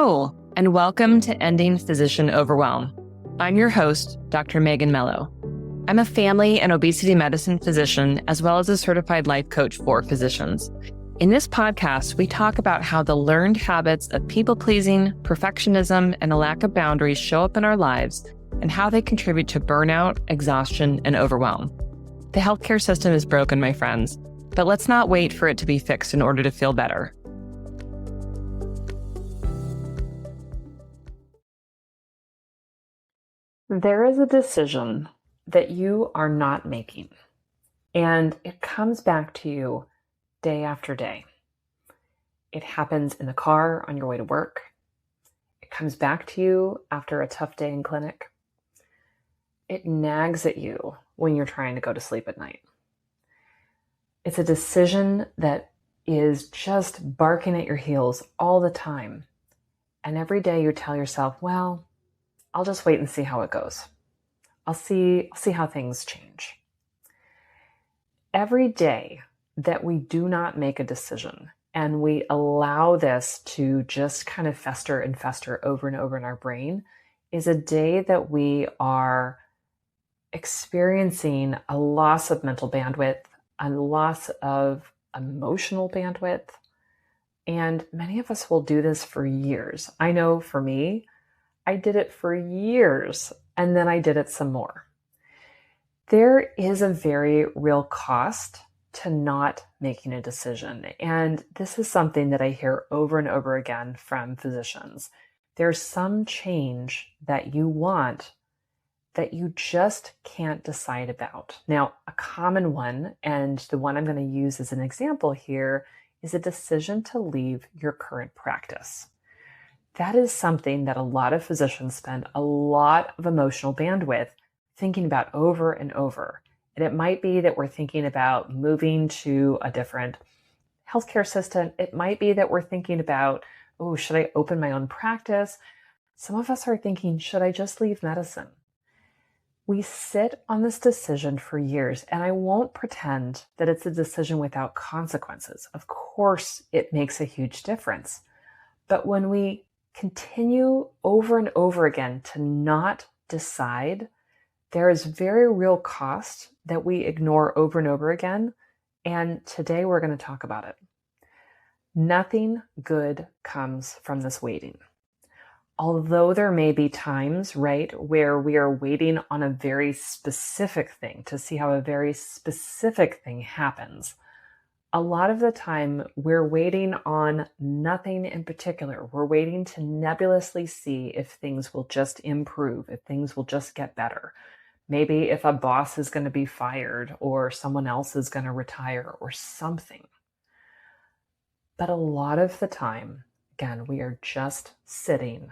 Hello, and welcome to Ending Physician Overwhelm. I'm your host, Dr. Megan Mello. I'm a family and obesity medicine physician, as well as a certified life coach for physicians. In this podcast, we talk about how the learned habits of people-pleasing, perfectionism, and a lack of boundaries show up in our lives and how they contribute to burnout, exhaustion, and overwhelm. The healthcare system is broken, my friends, but let's not wait for it to be fixed in order to feel better. There is a decision that you are not making, and it comes back to you day after day. It happens in the car on your way to work. It comes back to you after a tough day in clinic. It nags at you when you're trying to go to sleep at night. It's a decision that is just barking at your heels all the time. And every day you tell yourself, well, I'll just wait and see how it goes. I'll see how things change. Every day that we do not make a decision and we allow this to just kind of fester and fester over and over in our brain is a day that we are experiencing a loss of mental bandwidth, a loss of emotional bandwidth. And many of us will do this for years. I know for me, I did it for years, and then I did it some more. There is a very real cost to not making a decision. And this is something that I hear over and over again from physicians. There's some change that you want that you just can't decide about. Now, a common one, and the one I'm going to use as an example here, is a decision to leave your current practice. That is something that a lot of physicians spend a lot of emotional bandwidth thinking about over and over. And it might be that we're thinking about moving to a different healthcare system. It might be that we're thinking about, oh, should I open my own practice? Some of us are thinking, should I just leave medicine? We sit on this decision for years, and I won't pretend that it's a decision without consequences. Of course, it makes a huge difference. But when we continue over and over again to not decide, there is very real cost that we ignore over and over again. And today we're going to talk about it. Nothing good comes from this waiting. Although there may be times, right, where we are waiting on a very specific thing to see how a very specific thing happens, a lot of the time we're waiting on nothing in particular. We're waiting to nebulously see if things will just improve, if things will just get better. Maybe if a boss is going to be fired or someone else is going to retire or something. But a lot of the time, again, we are just sitting,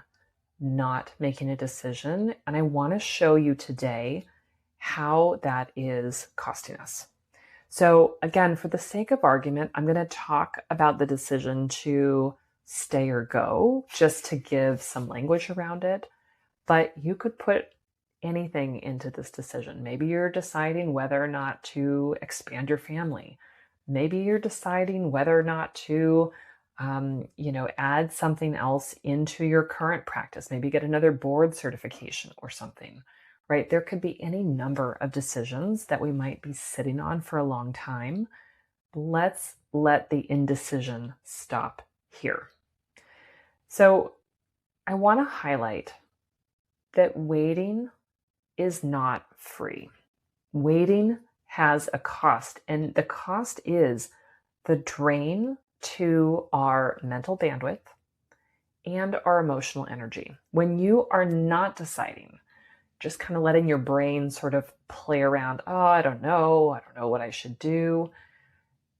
not making a decision. And I want to show you today how that is costing us. So again, for the sake of argument, I'm going to talk about the decision to stay or go, just to give some language around it. But you could put anything into this decision. Maybe you're deciding whether or not to expand your family. Maybe you're deciding whether or not to, add something else into your current practice. Maybe get another board certification or something. Right? There could be any number of decisions that we might be sitting on for a long time. Let's let the indecision stop here. So I want to highlight that waiting is not free. Waiting has a cost, and the cost is the drain to our mental bandwidth and our emotional energy. When you are not deciding, just kind of letting your brain sort of play around. Oh, I don't know what I should do.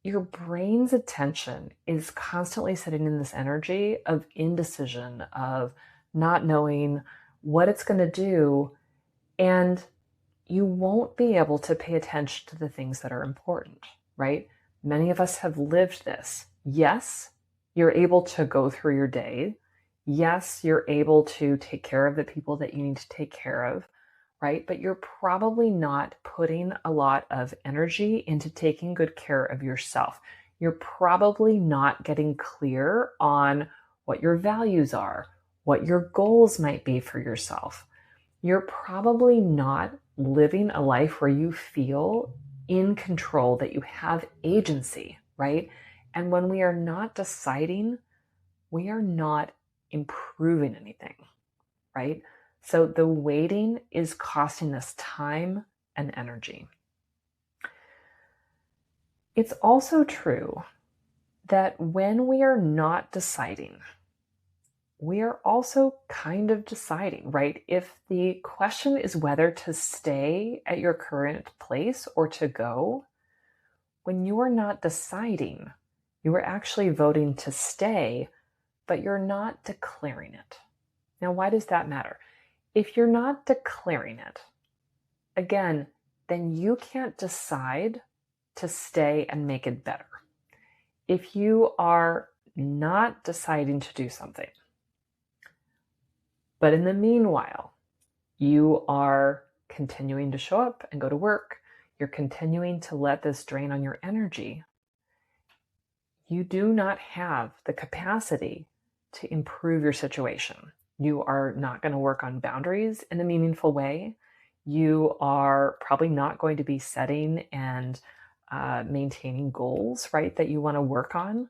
Your brain's attention is constantly sitting in this energy of indecision, of not knowing what it's going to do. And you won't be able to pay attention to the things that are important, right? Many of us have lived this. Yes, you're able to go through your day. Yes, you're able to take care of the people that you need to take care of, right? But you're probably not putting a lot of energy into taking good care of yourself. You're probably not getting clear on what your values are, what your goals might be for yourself. You're probably not living a life where you feel in control, that you have agency, right? And when we are not deciding, we are not improving anything, right? So the waiting is costing us time and energy. It's also true that when we are not deciding, we are also kind of deciding, right? If the question is whether to stay at your current place or to go, when you are not deciding, you are actually voting to stay, but you're not declaring it. Now, why does that matter? If you're not declaring it, again, then you can't decide to stay and make it better. If you are not deciding to do something, but in the meanwhile, you are continuing to show up and go to work, you're continuing to let this drain on your energy, you do not have the capacity to improve your situation. You are not going to work on boundaries in a meaningful way. You are probably not going to be setting and maintaining goals, right, that you want to work on,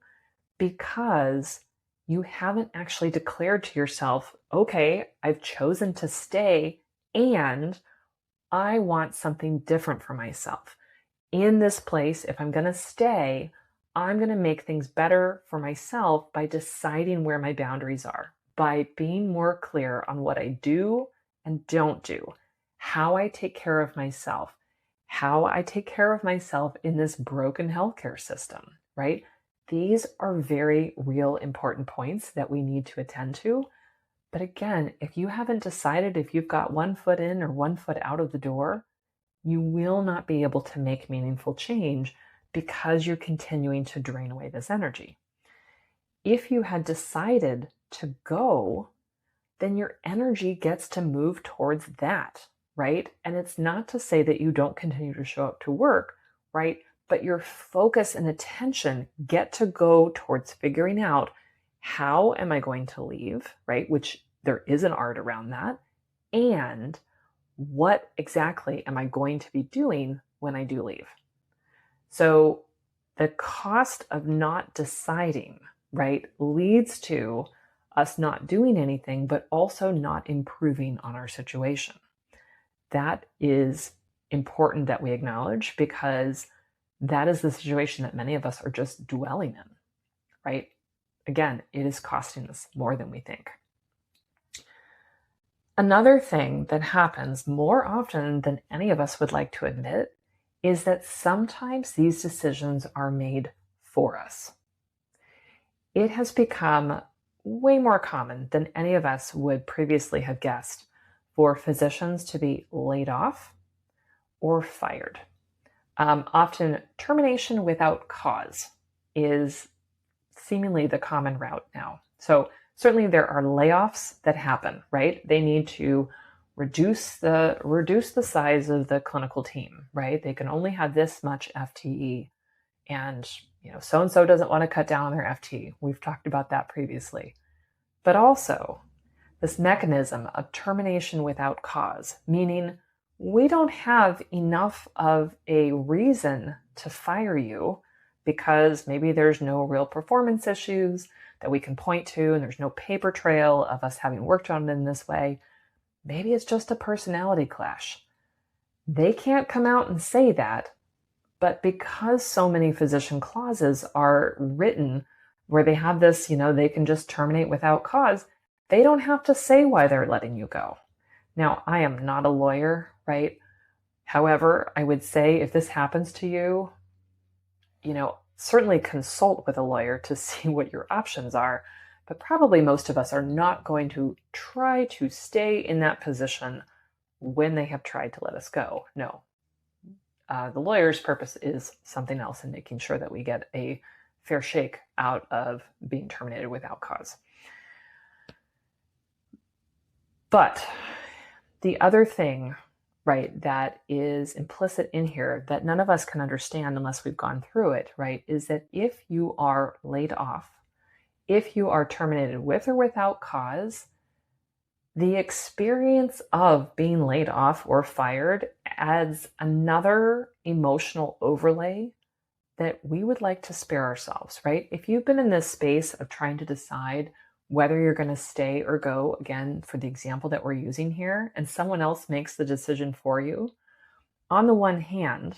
because you haven't actually declared to yourself, okay, I've chosen to stay and I want something different for myself. In this place, if I'm going to stay, I'm going to make things better for myself by deciding where my boundaries are, by being more clear on what I do and don't do, how I take care of myself, how I take care of myself in this broken healthcare system, right? These are very real important points that we need to attend to. But again, if you haven't decided if you've got 1 foot in or 1 foot out of the door, you will not be able to make meaningful change because you're continuing to drain away this energy. If you had decided to go, then your energy gets to move towards that, right? And it's not to say that you don't continue to show up to work, right? But your focus and attention get to go towards figuring out, how am I going to leave, right? Which there is an art around that. And what exactly am I going to be doing when I do leave? So the cost of not deciding, right, leads to us not doing anything, but also not improving on our situation. That is important that we acknowledge, because that is the situation that many of us are just dwelling in, right? Again, it is costing us more than we think. Another thing that happens more often than any of us would like to admit is that sometimes these decisions are made for us. It has become way more common than any of us would previously have guessed for physicians to be laid off or fired. Often termination without cause is seemingly the common route now. So certainly there are layoffs that happen, right? They need to reduce the size of the clinical team, right? They can only have this much FTE, and so-and-so doesn't want to cut down on their FTE. We've talked about that previously. But also this mechanism of termination without cause, meaning we don't have enough of a reason to fire you because maybe there's no real performance issues that we can point to, and there's no paper trail of us having worked on it in this way. Maybe it's just a personality clash. They can't come out and say that, but because so many physician clauses are written where they have this, they can just terminate without cause, they don't have to say why they're letting you go. Now, I am not a lawyer, right? However, I would say if this happens to you, certainly consult with a lawyer to see what your options are, but probably most of us are not going to try to stay in that position when they have tried to let us go. No. The lawyer's purpose is something else in making sure that we get a fair shake out of being terminated without cause. But the other thing, right, that is implicit in here that none of us can understand unless we've gone through it, right, is that if you are laid off, if you are terminated with or without cause, the experience of being laid off or fired adds another emotional overlay that we would like to spare ourselves, right? If you've been in this space of trying to decide whether you're going to stay or go, again, for the example that we're using here, and someone else makes the decision for you, on the one hand,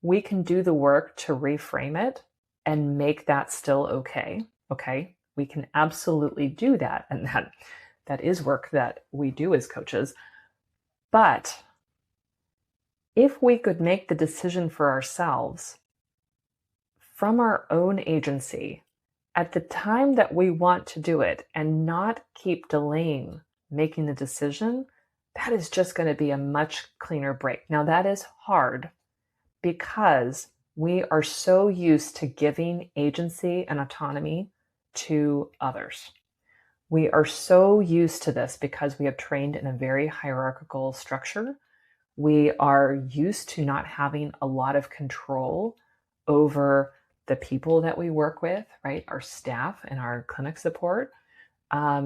we can do the work to reframe it and make that still okay. Okay. We can absolutely do that. And that is work that we do as coaches. But if we could make the decision for ourselves from our own agency at the time that we want to do it and not keep delaying making the decision, that is just going to be a much cleaner break. Now, that is hard because we are so used to giving agency and autonomy to others. We are so used to this because we have trained in a very hierarchical structure. We are used to not having a lot of control over the people that we work with, right? Our staff and our clinic support. How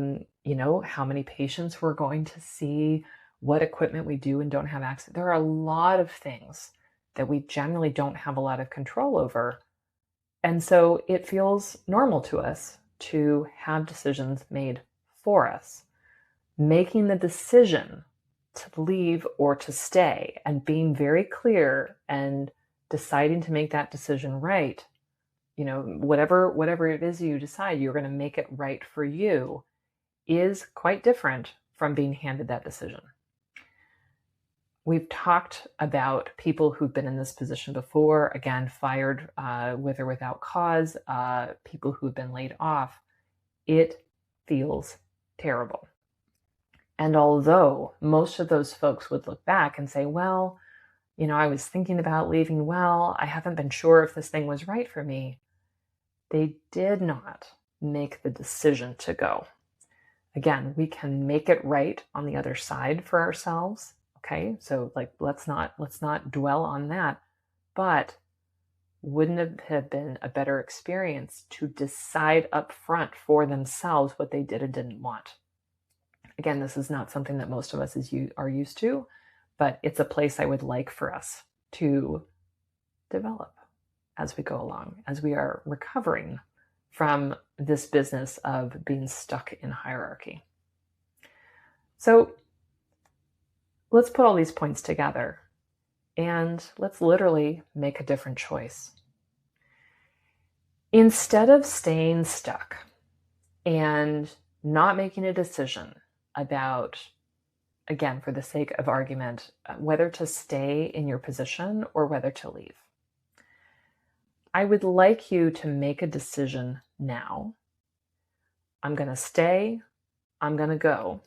many patients we're going to see, what equipment we do and don't have access. There are a lot of things that we generally don't have a lot of control over. And so it feels normal to us to have decisions made for us. Making the decision to leave or to stay and being very clear and deciding to make that decision right, whatever it is you decide, you're going to make it right for you, is quite different from being handed that decision. We've talked about people who've been in this position before, again, fired with or without cause, people who've been laid off. It feels terrible. And although most of those folks would look back and say, well, I was thinking about leaving, I haven't been sure if this thing was right for me, they did not make the decision to go. Again, we can make it right on the other side for ourselves. Okay, so let's not dwell on that. But wouldn't it have been a better experience to decide up front for themselves what they did and didn't want? Again, this is not something that most of us are used to, but it's a place I would like for us to develop as we go along, as we are recovering from this business of being stuck in hierarchy. So let's put all these points together and let's literally make a different choice. Instead of staying stuck and not making a decision about, again, for the sake of argument, whether to stay in your position or whether to leave, I would like you to make a decision now. I'm going to stay, I'm going to go.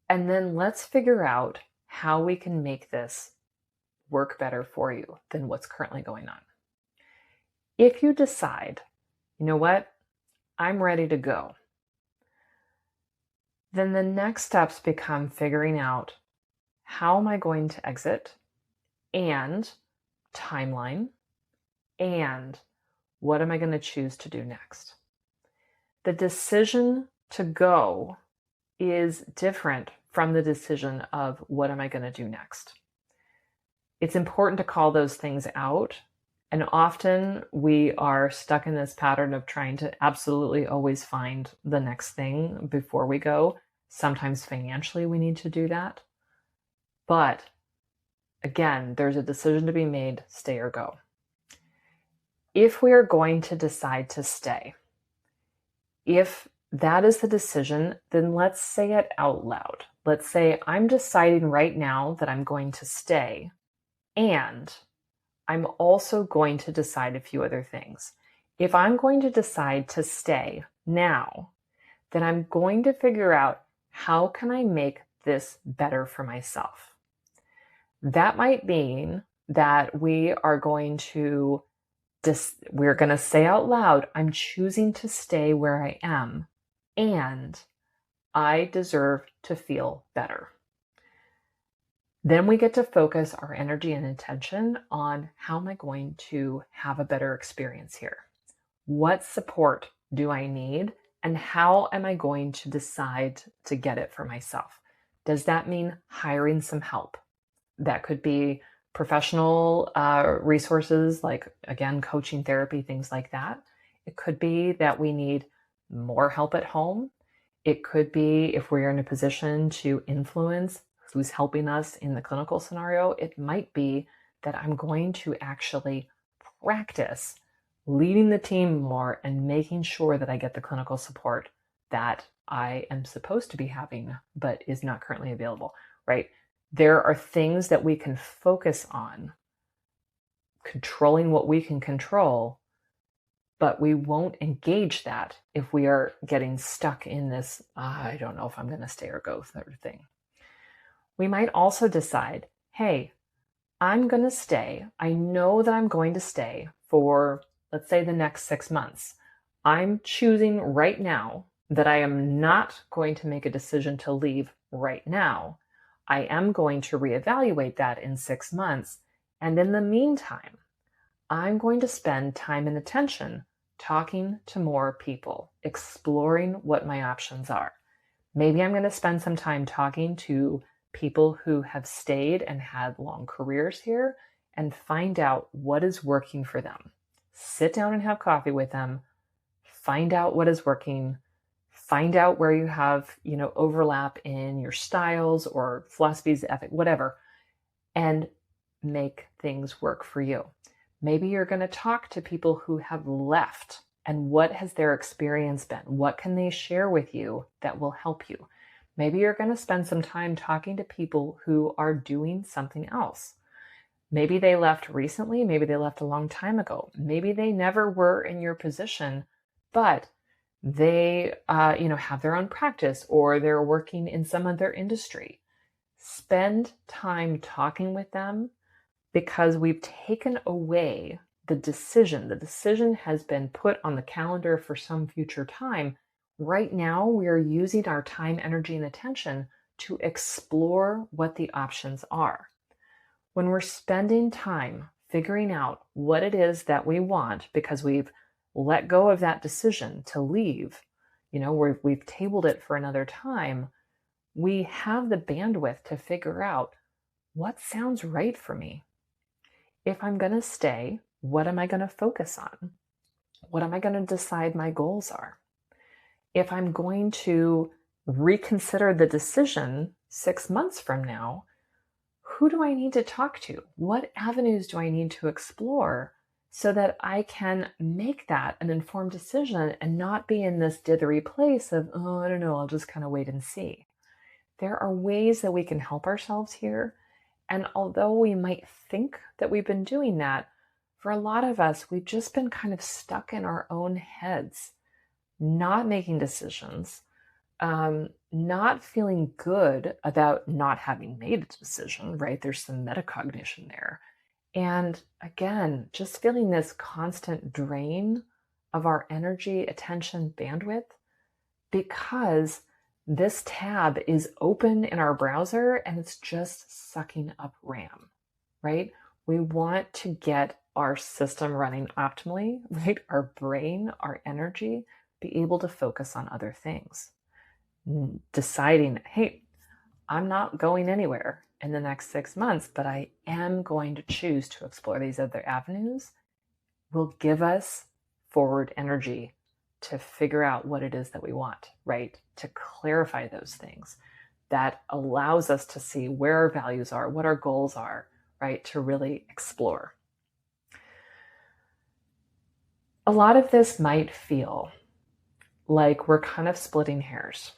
And then let's figure out how we can make this work better for you than what's currently going on. If you decide, you know what, I'm ready to go, then the next steps become figuring out how am I going to exit and timeline and what am I going to choose to do next. The decision to go is different from the decision of what am I going to do next. It's important to call those things out. And often we are stuck in this pattern of trying to absolutely always find the next thing before we go. Sometimes financially we need to do that. But again, there's a decision to be made, stay or go. If we are going to decide to stay, if that is the decision, then let's say it out loud. Let's say I'm deciding right now that I'm going to stay, and I'm also going to decide a few other things. If I'm going to decide to stay now, then I'm going to figure out how can I make this better for myself. That might mean that we're going to say out loud, I'm choosing to stay where I am, and I deserve to feel better. Then we get to focus our energy and attention on how am I going to have a better experience here? What support do I need? And how am I going to decide to get it for myself? Does that mean hiring some help? That could be professional resources like, again, coaching, therapy, things like that. It could be that we need more help at home. It could be if we're in a position to influence who's helping us in the clinical scenario, it might be that I'm going to actually practice leading the team more and making sure that I get the clinical support that I am supposed to be having, but is not currently available, right? There are things that we can focus on, controlling what we can control, but we won't engage that if we are getting stuck in this, I don't know if I'm going to stay or go sort of thing. We might also decide, hey, I'm going to stay. I know that I'm going to stay for, let's say, the next 6 months. I'm choosing right now that I am not going to make a decision to leave right now. I am going to reevaluate that in 6 months. And in the meantime, I'm going to spend time and attention talking to more people, exploring what my options are. Maybe I'm going to spend some time talking to people who have stayed and had long careers here and find out what is working for them. Sit down and have coffee with them, find out what is working, find out where you have, overlap in your styles or philosophies, ethic, whatever, and make things work for you. Maybe you're going to talk to people who have left, and what has their experience been? What can they share with you that will help you? Maybe you're going to spend some time talking to people who are doing something else. Maybe they left recently, maybe they left a long time ago. Maybe they never were in your position, but they have their own practice, or they're working in some other industry. Spend time talking with them, because we've taken away the decision. The decision has been put on the calendar for some future time. Right now, we are using our time, energy, and attention to explore what the options are. When we're spending time figuring out what it is that we want, because we've let go of that decision to leave, we've tabled it for another time, we have the bandwidth to figure out what sounds right for me. If I'm going to stay, what am I going to focus on? What am I going to decide my goals are? If I'm going to reconsider the decision 6 months from now, who do I need to talk to? What avenues do I need to explore so that I can make that an informed decision and not be in this dithery place of, I don't know, I'll just kind of wait and see. There are ways that we can help ourselves here. And although we might think that we've been doing that, for a lot of us, we've just been kind of stuck in our own heads, not making decisions, not feeling good about not having made a decision, right? There's some metacognition there. And again, just feeling this constant drain of our energy, attention, bandwidth, because this tab is open in our browser and it's just sucking up RAM, right? We want to get our system running optimally, right? Our brain, our energy, be able to focus on other things. Deciding, hey, I'm not going anywhere in the next 6 months, but I am going to choose to explore these other avenues, will give us forward energy to figure out what it is that we want, right? To clarify those things. That allows us to see where our values are, what our goals are, right? To really explore. A lot of this might feel like we're kind of splitting hairs,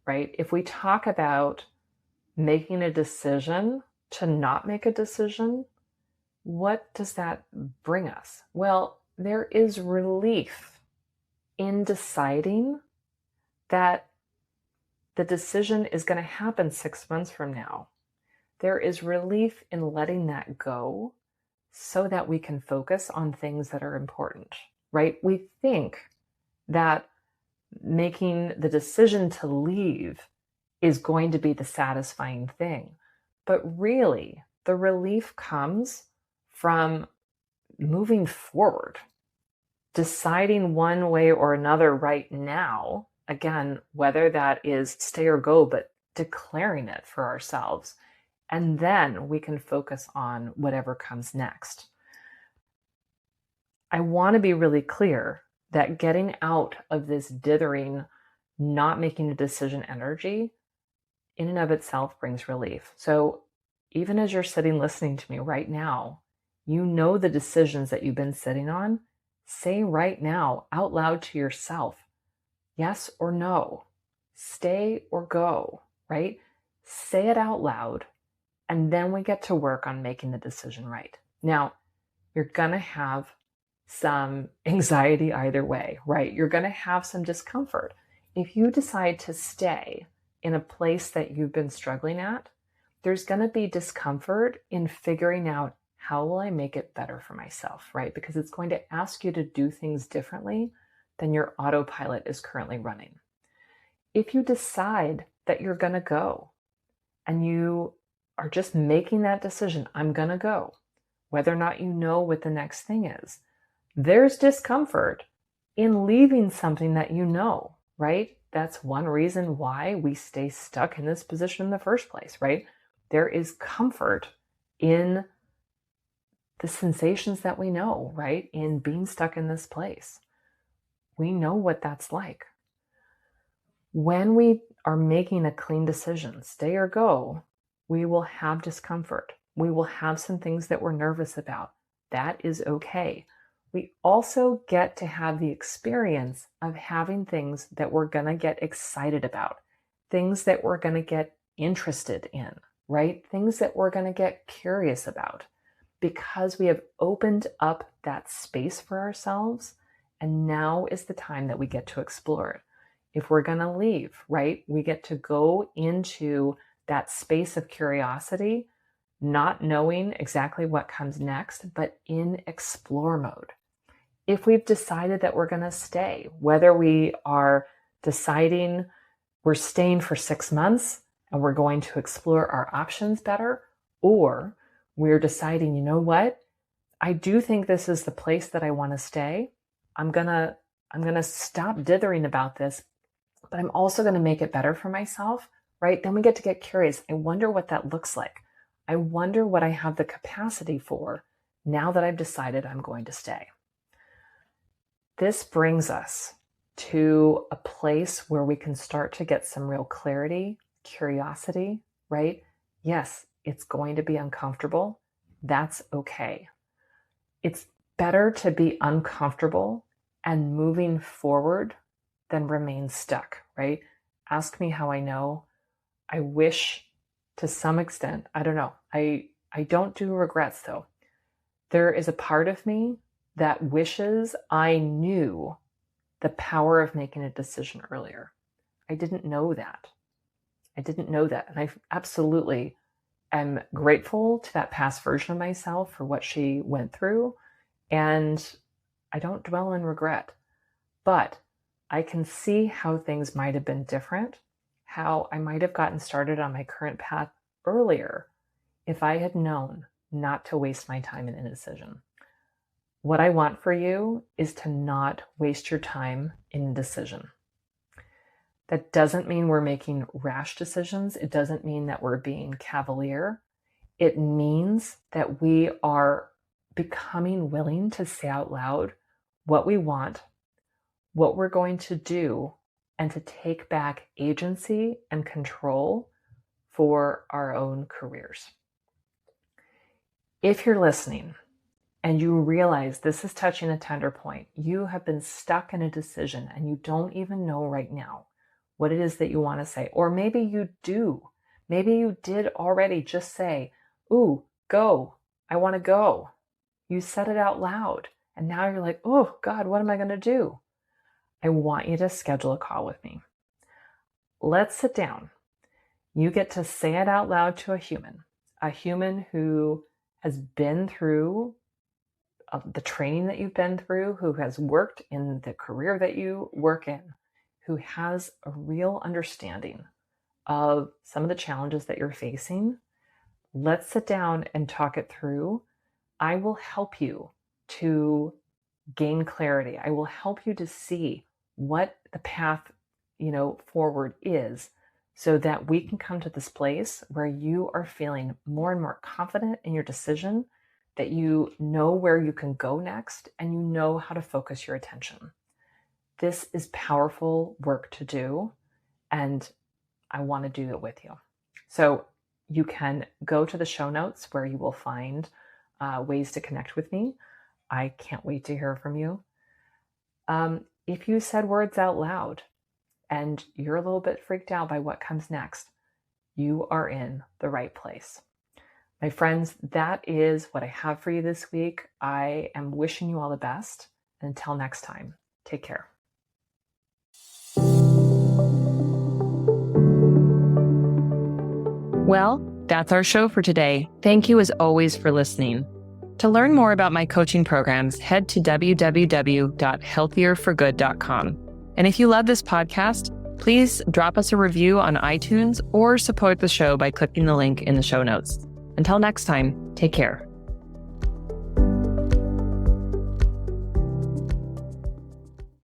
right? If we talk about making a decision to not make a decision, what does that bring us? Well, there is relief in deciding that the decision is going to happen 6 months from now. There is relief in letting that go so that we can focus on things that are important, right? We think that making the decision to leave is going to be the satisfying thing. But really, the relief comes from moving forward, deciding one way or another right now again, whether that is stay or go, but declaring it for ourselves. And then we can focus on whatever comes next. I want to be really clear that getting out of this dithering, not making a decision energy in and of itself brings relief. So even as you're sitting listening to me right now, you know the decisions that you've been sitting on. Say right now out loud to yourself, yes or no, stay or go, right? Say it out loud, and then we get to work on making the decision right. Now, you're going to have some anxiety either way, right? You're going to have some discomfort. If you decide to stay in a place that you've been struggling at, there's going to be discomfort in figuring out how will I make it better for myself, right? Because it's going to ask you to do things differently than your autopilot is currently running. If you decide that you're going to go and you are just making that decision, I'm going to go, whether or not you know what the next thing is, there's discomfort in leaving something that you know, right? That's one reason why we stay stuck in this position in the first place, right? There is comfort in the sensations that we know, right? In being stuck in this place. We know what that's like. When we are making a clean decision, stay or go, we will have discomfort. We will have some things that we're nervous about. That is okay. We also get to have the experience of having things that we're going to get excited about, things that we're going to get interested in, right? Things that we're going to get curious about, because we have opened up that space for ourselves, and now is the time that we get to explore it. If we're going to leave, right, we get to go into that space of curiosity, not knowing exactly what comes next, but in explore mode. If we've decided that we're going to stay, whether we are deciding we're staying for 6 months and we're going to explore our options better, or we're deciding, you know what, I do think this is the place that I want to stay. I'm going to stop dithering about this, but I'm also going to make it better for myself, right? Then we get to get curious. I wonder what that looks like. I wonder what I have the capacity for now that I've decided I'm going to stay. This brings us to a place where we can start to get some real clarity, curiosity, right? Yes, it's going to be uncomfortable. That's okay. It's better to be uncomfortable and moving forward than remain stuck, right? Ask me how I know. I wish to some extent, I don't know. I don't do regrets though. There is a part of me that wishes I knew the power of making a decision earlier. I didn't know that. And I absolutely am grateful to that past version of myself for what she went through. And I don't dwell in regret, but I can see how things might have been different, how I might have gotten started on my current path earlier if I had known not to waste my time in indecision. What I want for you is to not waste your time in indecision. That doesn't mean we're making rash decisions. It doesn't mean that we're being cavalier. It means that we are becoming willing to say out loud what we want, what we're going to do, and to take back agency and control for our own careers. If you're listening and you realize this is touching a tender point, you have been stuck in a decision and you don't even know right now what it is that you want to say, or maybe you do. Maybe you did already just say, ooh, go, I want to go. You said it out loud and now you're like, oh God, what am I going to do? I want you to schedule a call with me. Let's sit down. You get to say it out loud to a human who has been through the training that you've been through, who has worked in the career that you work in, who has a real understanding of some of the challenges that you're facing. Let's sit down and talk it through. I will help you to gain clarity. I will help you to see what the path forward is, so that we can come to this place where you are feeling more and more confident in your decision, that you know where you can go next, and you know how to focus your attention. This is powerful work to do, and I want to do it with you. So you can go to the show notes where you will find ways to connect with me. I can't wait to hear from you. If you said words out loud and you're a little bit freaked out by what comes next, you are in the right place. My friends, that is what I have for you this week. I am wishing you all the best. Until next time, take care. Well, that's our show for today. Thank you as always for listening. To learn more about my coaching programs, head to www.healthierforgood.com. And if you love this podcast, please drop us a review on iTunes or support the show by clicking the link in the show notes. Until next time, take care.